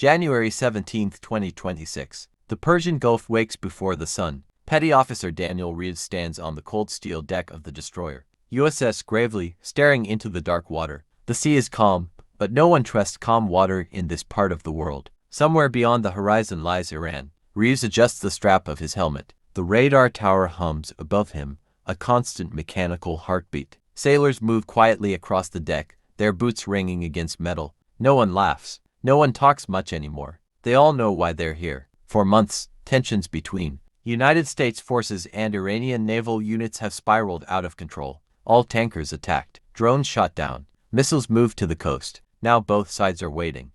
January 17, 2026. The Persian Gulf wakes before the sun. Petty Officer Daniel Reeves stands on the cold steel deck of the destroyer USS gravely staring into the dark water. The sea is calm, but no one trusts calm water in this part of the world. Somewhere beyond the horizon lies Iran. Reeves adjusts the strap of his helmet. The radar tower hums above him, a constant mechanical heartbeat. Sailors move quietly across the deck, their boots ringing against metal. No one laughs. No one talks much anymore. They all know why they're here. For months, tensions between United States forces and Iranian naval units have spiraled out of control. All tankers attacked, drones shot down, missiles moved to the coast. Now both sides are waiting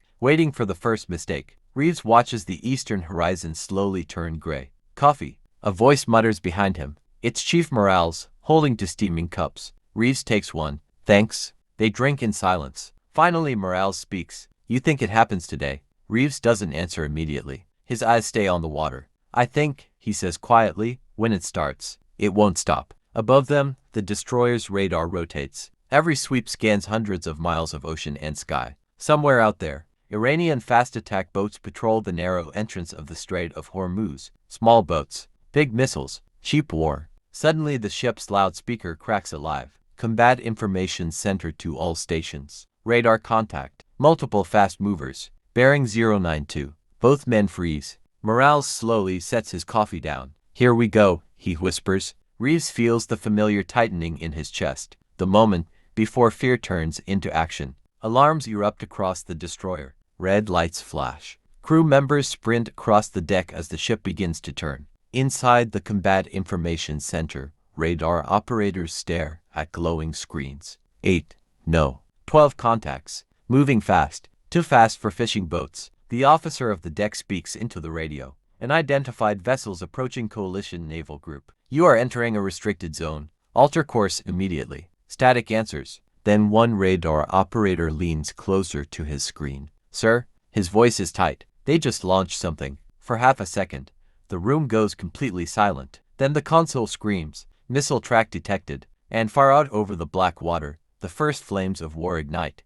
for the first mistake. Reeves watches the eastern horizon slowly turn gray. Coffee. A voice mutters behind him. It's Chief Morales, holding two steaming cups. Reeves takes one. Thanks. They drink in silence. Finally Morales speaks. You think it happens today? Reeves doesn't answer immediately. His eyes stay on the water. I think, he says quietly, when it starts, it won't stop. Above them, the destroyer's radar rotates. Every sweep scans hundreds of miles of ocean and sky. Somewhere out there, Iranian fast attack boats patrol the narrow entrance of the Strait of Hormuz. Small boats, big missiles, cheap war. Suddenly the ship's loudspeaker cracks alive. Combat information center to all stations. Radar contact. Multiple fast movers. Bearing 092. Both men freeze. Morales slowly sets his coffee down. Here we go, he whispers. Reeves feels the familiar tightening in his chest. The moment before fear turns into action. Alarms erupt across the destroyer. Red lights flash. Crew members sprint across the deck as the ship begins to turn. Inside the Combat Information Center, radar operators stare at glowing screens. 8. No. 12 contacts. Moving fast. Too fast for fishing boats. The officer of the deck speaks into the radio. Unidentified vessels approaching coalition naval group. You are entering a restricted zone. Alter course immediately. Static answers. Then one radar operator leans closer to his screen. Sir, his voice is tight. They just launched something. For half a second, the room goes completely silent. Then the console screams, missile track detected, and far out over the black water, the first flames of war ignite.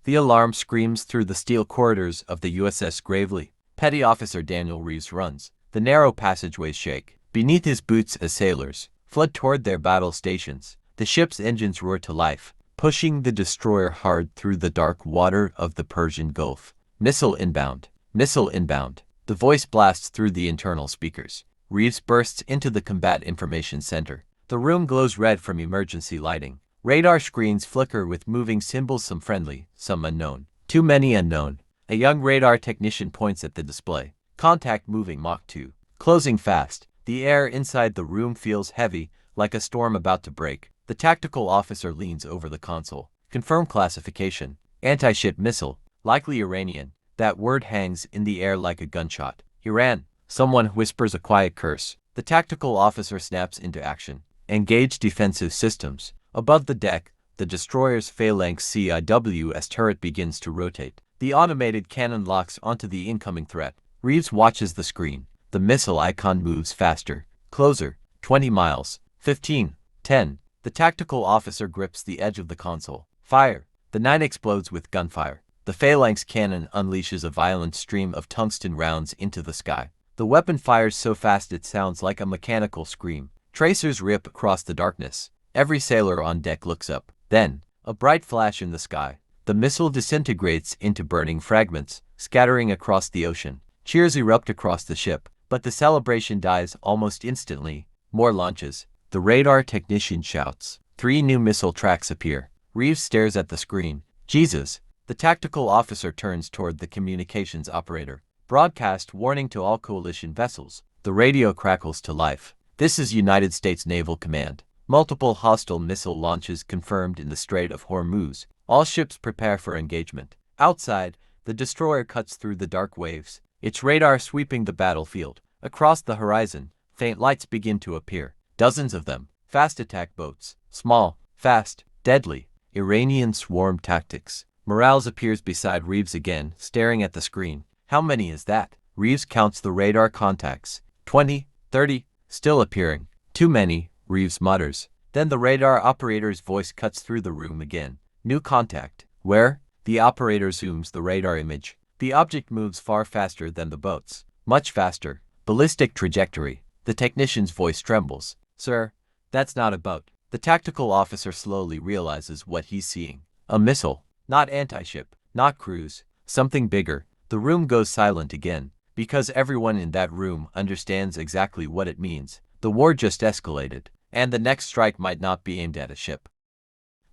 The alarm screams through the steel corridors of the USS Gravely. Petty Officer Daniel Reeves runs. The narrow passageways shake. Beneath his boots as sailors flood toward their battle stations. The ship's engines roar to life, pushing the destroyer hard through the dark water of the Persian Gulf. Missile inbound. Missile inbound. The voice blasts through the internal speakers. Reeves bursts into the Combat Information Center. The room glows red from emergency lighting. Radar screens flicker with moving symbols, some friendly, some unknown. Too many unknown. A young radar technician points at the display. Contact moving Mach 2. Closing fast. The air inside the room feels heavy, like a storm about to break. The tactical officer leans over the console. Confirm classification. Anti-ship missile. Likely Iranian. That word hangs in the air like a gunshot. Iran. Someone whispers a quiet curse. The tactical officer snaps into action. Engage defensive systems. Above the deck, the destroyer's phalanx CIWS turret begins to rotate. The automated cannon locks onto the incoming threat. Reeves watches the screen. The missile icon moves faster. Closer. 20 miles. 15. 10. The tactical officer grips the edge of the console. Fire. The night explodes with gunfire. The phalanx cannon unleashes a violent stream of tungsten rounds into the sky. The weapon fires so fast it sounds like a mechanical scream. Tracers rip across the darkness. Every sailor on deck looks up. Then, a bright flash in the sky. The missile disintegrates into burning fragments, scattering across the ocean. Cheers erupt across the ship, but the celebration dies almost instantly. More launches. The radar technician shouts. 3 new missile tracks appear. Reeves stares at the screen. Jesus! The tactical officer turns toward the communications operator. Broadcast warning to all coalition vessels. The radio crackles to life. This is United States Naval Command. Multiple hostile missile launches confirmed in the Strait of Hormuz. All ships prepare for engagement. Outside, the destroyer cuts through the dark waves, its radar sweeping the battlefield. Across the horizon, faint lights begin to appear. Dozens of them. Fast attack boats. Small, fast, deadly. Iranian swarm tactics. Morales appears beside Reeves again, staring at the screen. How many is that? Reeves counts the radar contacts. 20, 30, still appearing. Too many. Reeves mutters. Then the radar operator's voice cuts through the room again. New contact. Where? The operator zooms the radar image. The object moves far faster than the boats. Much faster. Ballistic trajectory. The technician's voice trembles. Sir, that's not a boat. The tactical officer slowly realizes what he's seeing. A missile. Not anti-ship. Not cruise. Something bigger. The room goes silent again, because everyone in that room understands exactly what it means. The war just escalated, and the next strike might not be aimed at a ship.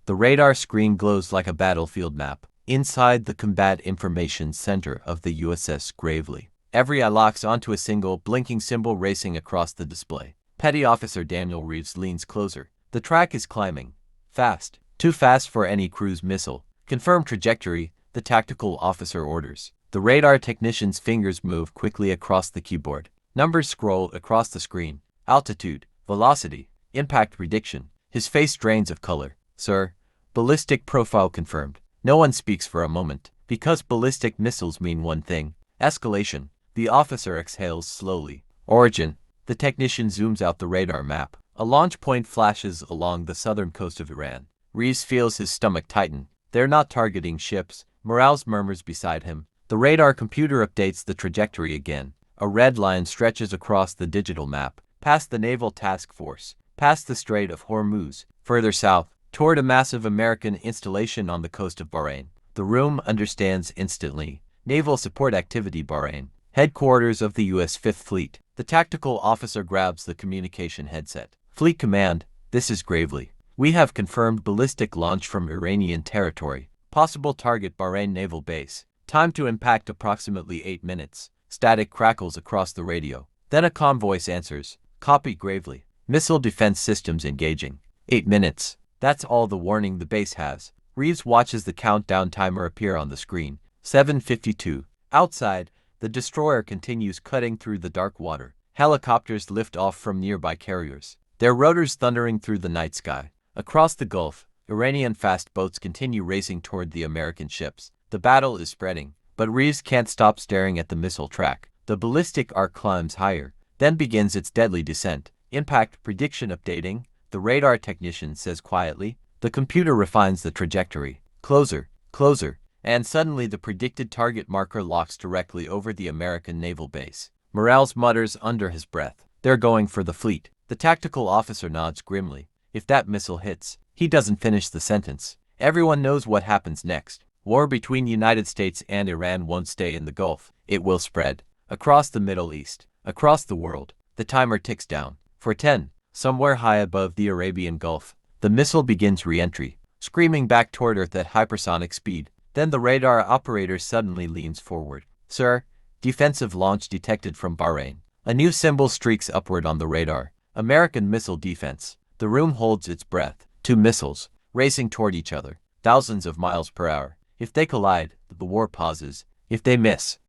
The radar screen glows like a battlefield map. Inside the Combat Information Center of the USS Gravely, every eye locks onto a single blinking symbol racing across the display. Petty Officer Daniel Reeves leans closer. The track is climbing. Fast. Too fast for any cruise missile. Confirm trajectory, the tactical officer orders. The radar technician's fingers move quickly across the keyboard. Numbers scroll across the screen. Altitude, velocity, impact prediction. His face drains of color. Sir, ballistic profile confirmed. No one speaks for a moment, because ballistic missiles mean one thing: escalation. The officer exhales slowly. Origin. The technician zooms out the radar map. A launch point flashes along the southern coast of Iran. Reeves feels his stomach tighten. They're not targeting ships. Morales murmurs beside him. The radar computer updates the trajectory again. A red line stretches across the digital map, past the Naval Task Force, past the Strait of Hormuz, further south, toward a massive American installation on the coast of Bahrain. The room understands instantly. Naval Support Activity Bahrain, headquarters of the U.S. Fifth Fleet. The tactical officer grabs the communication headset. Fleet Command, this is Gravely. We have confirmed ballistic launch from Iranian territory. Possible target Bahrain Naval Base. Time to impact approximately 8 minutes. Static crackles across the radio. Then a calm voice answers. Copy Gravely. Missile defense systems engaging. 8 minutes. That's all the warning the base has. Reeves watches the countdown timer appear on the screen. 7:52. Outside, the destroyer continues cutting through the dark water. Helicopters lift off from nearby carriers, their rotors thundering through the night sky. Across the Gulf, Iranian fast boats continue racing toward the American ships. The battle is spreading, but Reeves can't stop staring at the missile track. The ballistic arc climbs higher, then begins its deadly descent. Impact prediction updating, the radar technician says quietly. The computer refines the trajectory. Closer, closer, and suddenly the predicted target marker locks directly over the American naval base. Morales mutters under his breath. They're going for the fleet. The tactical officer nods grimly. If that missile hits, he doesn't finish the sentence. Everyone knows what happens next. War between the United States and Iran won't stay in the Gulf. It will spread across the Middle East, across the world. The timer ticks down. For 10, somewhere high above the Arabian Gulf, the missile begins re-entry, screaming back toward Earth at hypersonic speed. Then the radar operator suddenly leans forward. Sir, defensive launch detected from Bahrain. A new symbol streaks upward on the radar. American missile defense. The room holds its breath. 2 missiles, racing toward each other, thousands of miles per hour. If they collide, the war pauses. If they miss,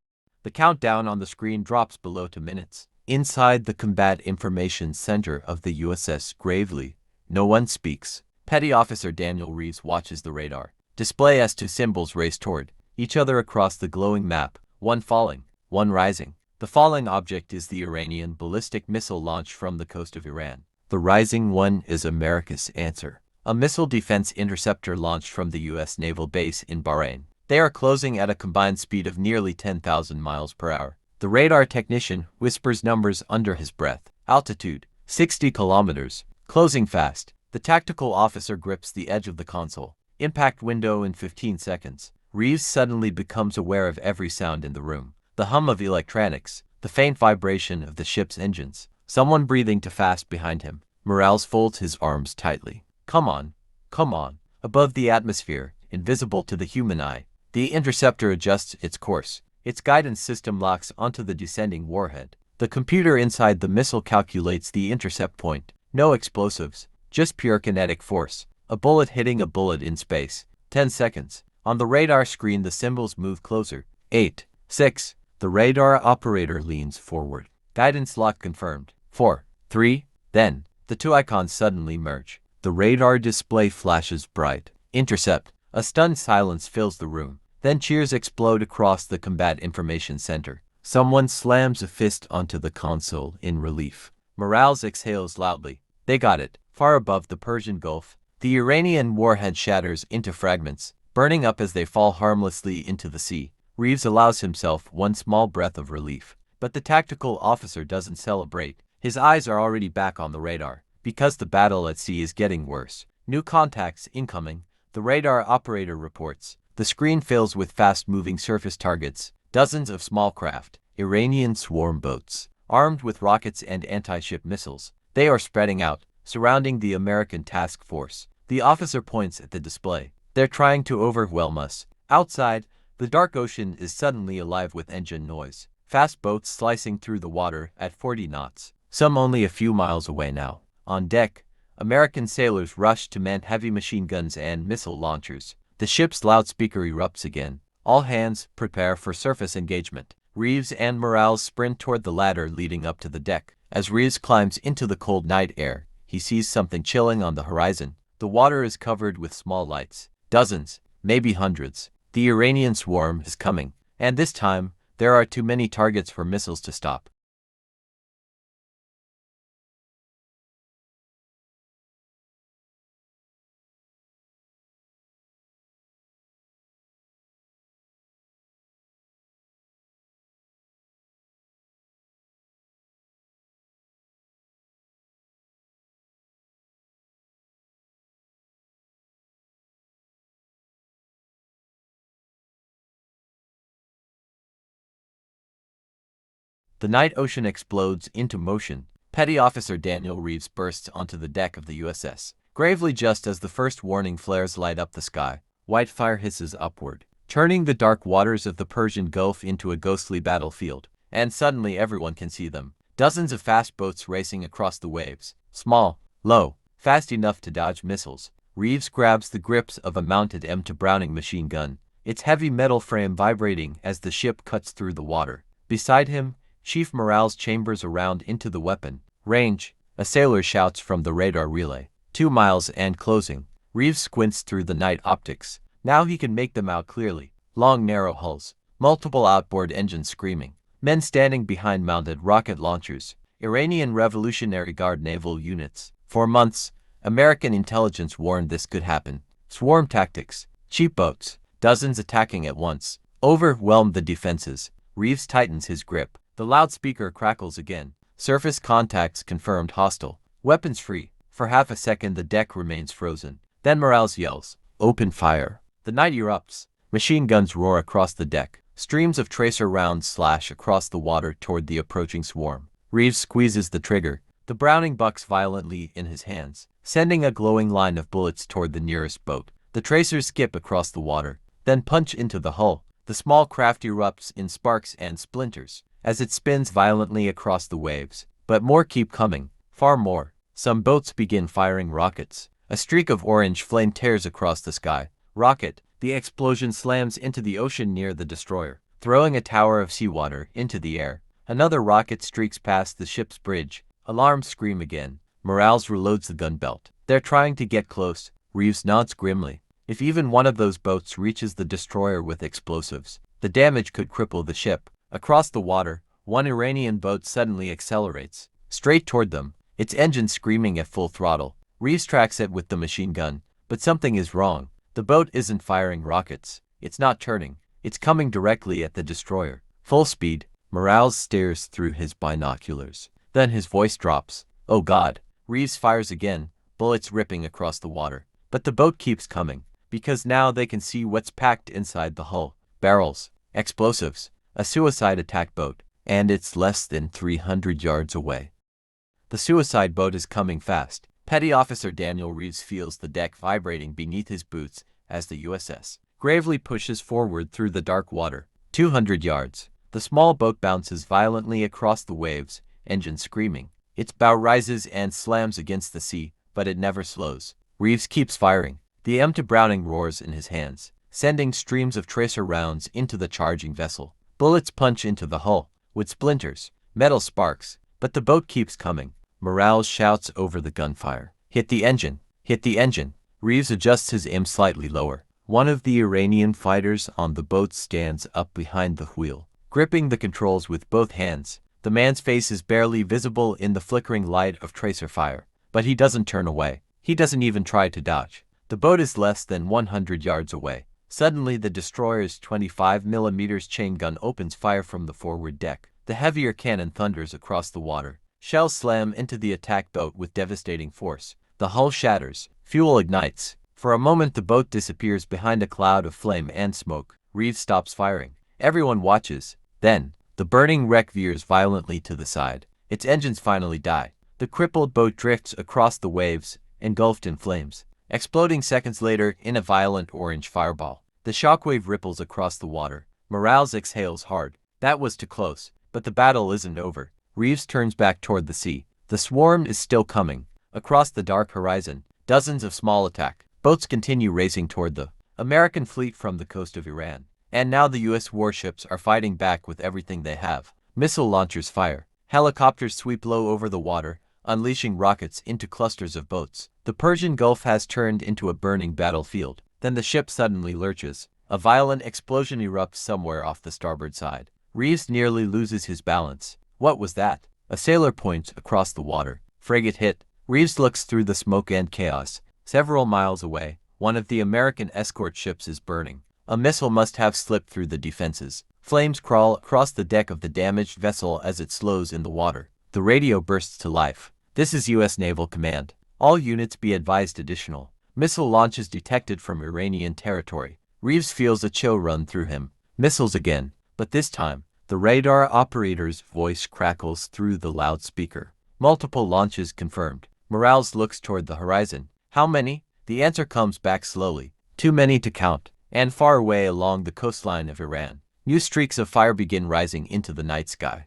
the countdown on the screen drops below 2 minutes. Inside the Combat Information Center of the USS Gravely, no one speaks. Petty Officer Daniel Reeves watches the radar display as 2 symbols race toward each other across the glowing map, one falling, one rising. The falling object is the Iranian ballistic missile launched from the coast of Iran. The rising one is America's answer. A missile defense interceptor launched from the U.S. Naval Base in Bahrain. They are closing at a combined speed of nearly 10,000 miles per hour. The radar technician whispers numbers under his breath. Altitude, 60 kilometers. Closing fast. The tactical officer grips the edge of the console. Impact window in 15 seconds. Reeves suddenly becomes aware of every sound in the room. The hum of electronics, the faint vibration of the ship's engines. Someone breathing too fast behind him. Morales folds his arms tightly. Come on, come on. Above the atmosphere, invisible to the human eye, the interceptor adjusts its course. Its guidance system locks onto the descending warhead. The computer inside the missile calculates the intercept point. No explosives, just pure kinetic force. A bullet hitting a bullet in space. 10 seconds. On the radar screen the symbols move closer. 8, 6. The radar operator leans forward. Guidance lock confirmed. 4, 3. Then, the 2 icons suddenly merge. The radar display flashes bright. Intercept. A stunned silence fills the room. Then cheers explode across the Combat Information Center. Someone slams a fist onto the console in relief. Morales exhales loudly. They got it. Far above the Persian Gulf, the Iranian warhead shatters into fragments, burning up as they fall harmlessly into the sea. Reeves allows himself one small breath of relief. But the tactical officer doesn't celebrate. His eyes are already back on the radar, because the battle at sea is getting worse. New contacts incoming, the radar operator reports. The screen fills with fast-moving surface targets, dozens of small craft, Iranian swarm boats, armed with rockets and anti-ship missiles. They are spreading out, surrounding the American task force. The officer points at the display. They're trying to overwhelm us. Outside, the dark ocean is suddenly alive with engine noise. Fast boats slicing through the water at 40 knots, some only a few miles away now. On deck, American sailors rush to man heavy machine guns and missile launchers. The ship's loudspeaker erupts again. All hands prepare for surface engagement. Reeves and Morales sprint toward the ladder leading up to the deck. As Reeves climbs into the cold night air, he sees something chilling on the horizon. The water is covered with small lights. Dozens, maybe hundreds. The Iranian swarm is coming, and this time, there are too many targets for missiles to stop. The night ocean explodes into motion. Petty Officer Daniel Reeves bursts onto the deck of the USS. Gravely, just as the first warning flares light up the sky, white fire hisses upward, turning the dark waters of the Persian Gulf into a ghostly battlefield. And suddenly everyone can see them. Dozens of fast boats racing across the waves. Small, low, fast enough to dodge missiles. Reeves grabs the grips of a mounted M2 Browning machine gun, its heavy metal frame vibrating as the ship cuts through the water. Beside him, Chief Morales chambers around into the weapon. Range, a sailor shouts from the radar relay. 2 miles and closing. Reeves squints through the night optics. Now he can make them out clearly. Long narrow hulls, multiple outboard engines screaming, men standing behind mounted rocket launchers, Iranian Revolutionary Guard naval units. For months, American intelligence warned this could happen. Swarm tactics, cheap boats, dozens attacking at once, overwhelmed the defenses. Reeves tightens his grip. The loudspeaker crackles again. Surface contacts confirmed hostile. Weapons free. For half a second the deck remains frozen. Then Morales yells, "Open fire." The night erupts. Machine guns roar across the deck. Streams of tracer rounds slash across the water toward the approaching swarm. Reeves squeezes the trigger. The Browning bucks violently in his hands, sending a glowing line of bullets toward the nearest boat. The tracers skip across the water, then punch into the hull. The small craft erupts in sparks and splinters as it spins violently across the waves. But more keep coming, far more. Some boats begin firing rockets. A streak of orange flame tears across the sky. Rocket. The explosion slams into the ocean near the destroyer, throwing a tower of seawater into the air. Another rocket streaks past the ship's bridge. Alarms scream again. Morales reloads the gun belt. They're trying to get close. Reeves nods grimly. If even one of those boats reaches the destroyer with explosives, the damage could cripple the ship. Across the water, one Iranian boat suddenly accelerates, straight toward them, its engine screaming at full throttle. Reeves tracks it with the machine gun, but something is wrong. The boat isn't firing rockets. It's not turning. It's coming directly at the destroyer. Full speed. Morales stares through his binoculars. Then his voice drops. "Oh God." Reeves fires again, bullets ripping across the water. But the boat keeps coming, because now they can see what's packed inside the hull. Barrels, explosives, a suicide attack boat, and it's less than 300 yards away. The suicide boat is coming fast. Petty Officer Daniel Reeves feels the deck vibrating beneath his boots as the USS gravely pushes forward through the dark water. 200 yards. The small boat bounces violently across the waves, engine screaming. Its bow rises and slams against the sea, but it never slows. Reeves keeps firing. The M2 Browning roars in his hands, sending streams of tracer rounds into the charging vessel. Bullets punch into the hull, with splinters, metal sparks, but the boat keeps coming. Morales shouts over the gunfire. "Hit the engine! Hit the engine!" Reeves adjusts his aim slightly lower. One of the Iranian fighters on the boat stands up behind the wheel, gripping the controls with both hands. The man's face is barely visible in the flickering light of tracer fire, but he doesn't turn away. He doesn't even try to dodge. The boat is less than 100 yards away, Suddenly the destroyer's 25mm chain gun opens fire from the forward deck. The heavier cannon thunders across the water. Shells slam into the attack boat with devastating force. The hull shatters. Fuel ignites. For a moment the boat disappears behind a cloud of flame and smoke. Reeves stops firing. Everyone watches. Then, the burning wreck veers violently to the side. Its engines finally die. The crippled boat drifts across the waves, engulfed in flames, exploding seconds later in a violent orange fireball. The shockwave ripples across the water. Morales exhales hard. That was too close. But the battle isn't over. Reeves turns back toward the sea. The swarm is still coming. Across the dark horizon, dozens of small attack boats continue racing toward the American fleet from the coast of Iran. And now the U.S. warships are fighting back with everything they have. Missile launchers fire. Helicopters sweep low over the water, unleashing rockets into clusters of boats. The Persian Gulf has turned into a burning battlefield. Then the ship suddenly lurches. A violent explosion erupts somewhere off the starboard side. Reeves nearly loses his balance. What was that? A sailor points across the water. Frigate hit. Reeves looks through the smoke and chaos. Several miles away, one of the American escort ships is burning. A missile must have slipped through the defenses. Flames crawl across the deck of the damaged vessel as it slows in the water. The radio bursts to life. This is U.S. Naval Command. All units be advised additional missile launches detected from Iranian territory. Reeves feels a chill run through him. Missiles again. But this time, the radar operator's voice crackles through the loudspeaker. Multiple launches confirmed. Morales looks toward the horizon. How many? The answer comes back slowly. Too many to count. And far away along the coastline of Iran, new streaks of fire begin rising into the night sky.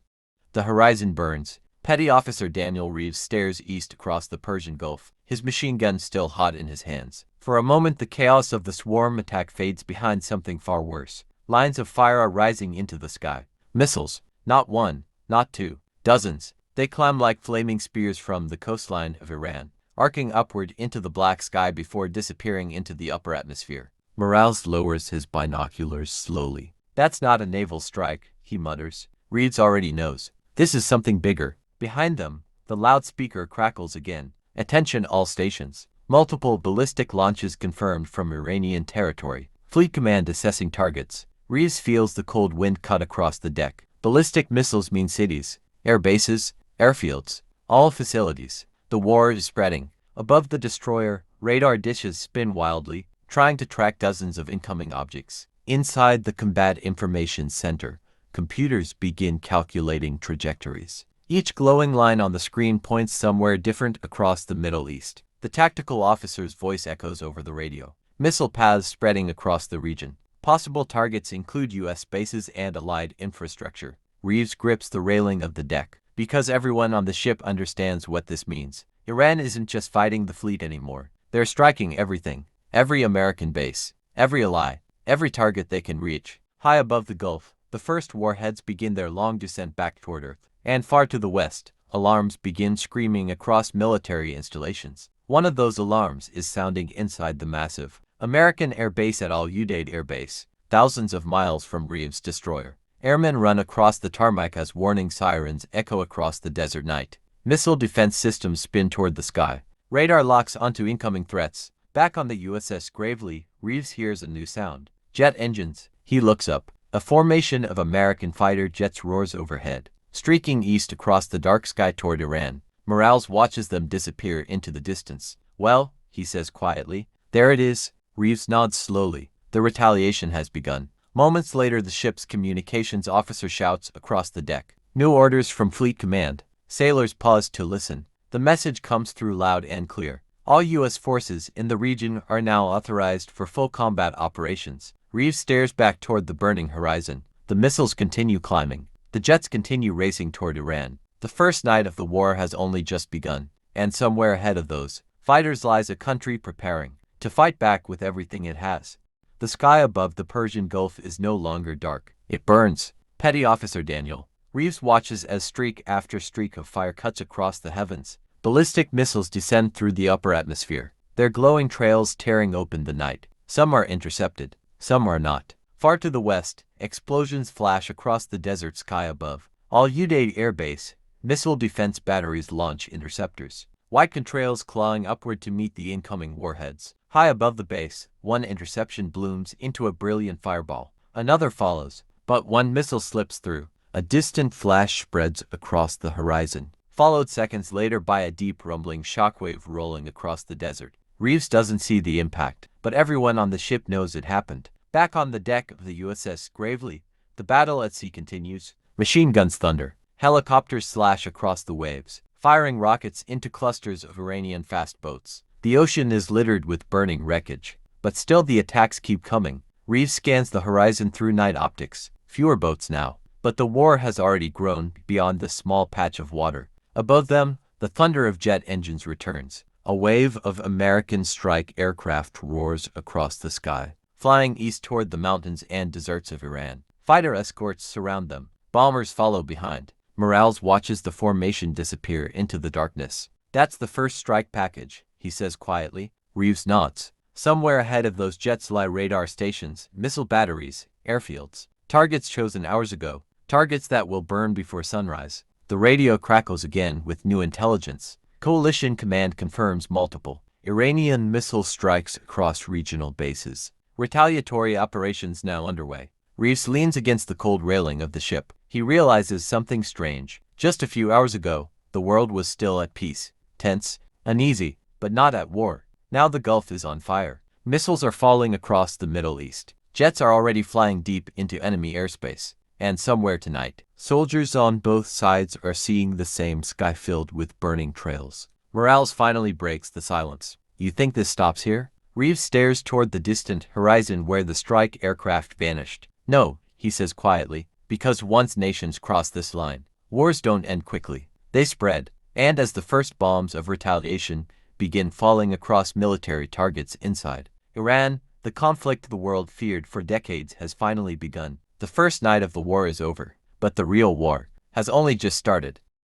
The horizon burns. Petty Officer Daniel Reeves stares east across the Persian Gulf, his machine gun still hot in his hands. For a moment the chaos of the swarm attack fades behind something far worse. Lines of fire are rising into the sky. Missiles. Not one, not two, dozens. They climb like flaming spears from the coastline of Iran, arcing upward into the black sky before disappearing into the upper atmosphere. Morales lowers his binoculars slowly. That's not a naval strike, he mutters. Reeves already knows. This is something bigger. Behind them, the loudspeaker crackles again. Attention all stations. Multiple ballistic launches confirmed from Iranian territory. Fleet command assessing targets. Reeves feels the cold wind cut across the deck. Ballistic missiles mean cities, air bases, airfields, all facilities. The war is spreading. Above the destroyer, radar dishes spin wildly, trying to track dozens of incoming objects. Inside the Combat Information Center, computers begin calculating trajectories. Each glowing line on the screen points somewhere different across the Middle East. The tactical officer's voice echoes over the radio. Missile paths spreading across the region. Possible targets include U.S. bases and allied infrastructure. Reeves grips the railing of the deck, because everyone on the ship understands what this means. Iran isn't just fighting the fleet anymore. They're striking everything. Every American base, every ally, every target they can reach. High above the Gulf, the first warheads begin their long descent back toward Earth. And far to the west, alarms begin screaming across military installations. One of those alarms is sounding inside the massive American air base at Al Udeid Air Base, thousands of miles from Reeves' destroyer. Airmen run across the tarmac as warning sirens echo across the desert night. Missile defense systems spin toward the sky. Radar locks onto incoming threats. Back on the USS Gravely, Reeves hears a new sound. Jet engines. He looks up. A formation of American fighter jets roars overhead, streaking east across the dark sky toward Iran. Morales watches them disappear into the distance. Well, he says quietly, there it is. Reeves nods slowly. The retaliation has begun. Moments later the ship's communications officer shouts across the deck. New orders from Fleet Command. Sailors pause to listen. The message comes through loud and clear. All U.S. forces in the region are now authorized for full combat operations. Reeves stares back toward the burning horizon. The missiles continue climbing. The jets continue racing toward Iran. The first night of the war has only just begun. And somewhere ahead of those fighters lies a country preparing to fight back with everything it has. The sky above the Persian Gulf is no longer dark. It burns. Petty Officer Daniel Reeves watches as streak after streak of fire cuts across the heavens. Ballistic missiles descend through the upper atmosphere, their glowing trails tearing open the night. Some are intercepted, some are not. Far to the west, explosions flash across the desert sky above. Al Udeid Air Base, missile defense batteries launch interceptors. White contrails clawing upward to meet the incoming warheads. High above the base, one interception blooms into a brilliant fireball. Another follows, but one missile slips through. A distant flash spreads across the horizon, followed seconds later by a deep rumbling shockwave rolling across the desert. Reeves doesn't see the impact, but everyone on the ship knows it happened. Back on the deck of the USS Gravely, the battle at sea continues. Machine guns thunder. Helicopters slash across the waves, firing rockets into clusters of Iranian fast boats. The ocean is littered with burning wreckage, but still the attacks keep coming. Reeves scans the horizon through night optics. Fewer boats now, but the war has already grown beyond the small patch of water. Above them, the thunder of jet engines returns. A wave of American strike aircraft roars across the sky, flying east toward the mountains and deserts of Iran. Fighter escorts surround them. Bombers follow behind. Morales watches the formation disappear into the darkness. That's the first strike package, he says quietly. Reeves nods. Somewhere ahead of those jets lie radar stations, missile batteries, airfields. Targets chosen hours ago. Targets that will burn before sunrise. The radio crackles again with new intelligence. Coalition command confirms multiple Iranian missile strikes across regional bases. Retaliatory operations now underway. Reeves leans against the cold railing of the ship. He realizes something strange. Just a few hours ago, the world was still at peace, tense, uneasy, but not at war. Now the Gulf is on fire. Missiles are falling across the Middle East. Jets are already flying deep into enemy airspace. And somewhere tonight, soldiers on both sides are seeing the same sky filled with burning trails. Morales finally breaks the silence. You think this stops here? Reeves stares toward the distant horizon where the strike aircraft vanished. No, he says quietly, because once nations cross this line, wars don't end quickly. They spread, and as the first bombs of retaliation begin falling across military targets inside Iran, the conflict the world feared for decades has finally begun. The first night of the war is over, but the real war has only just started.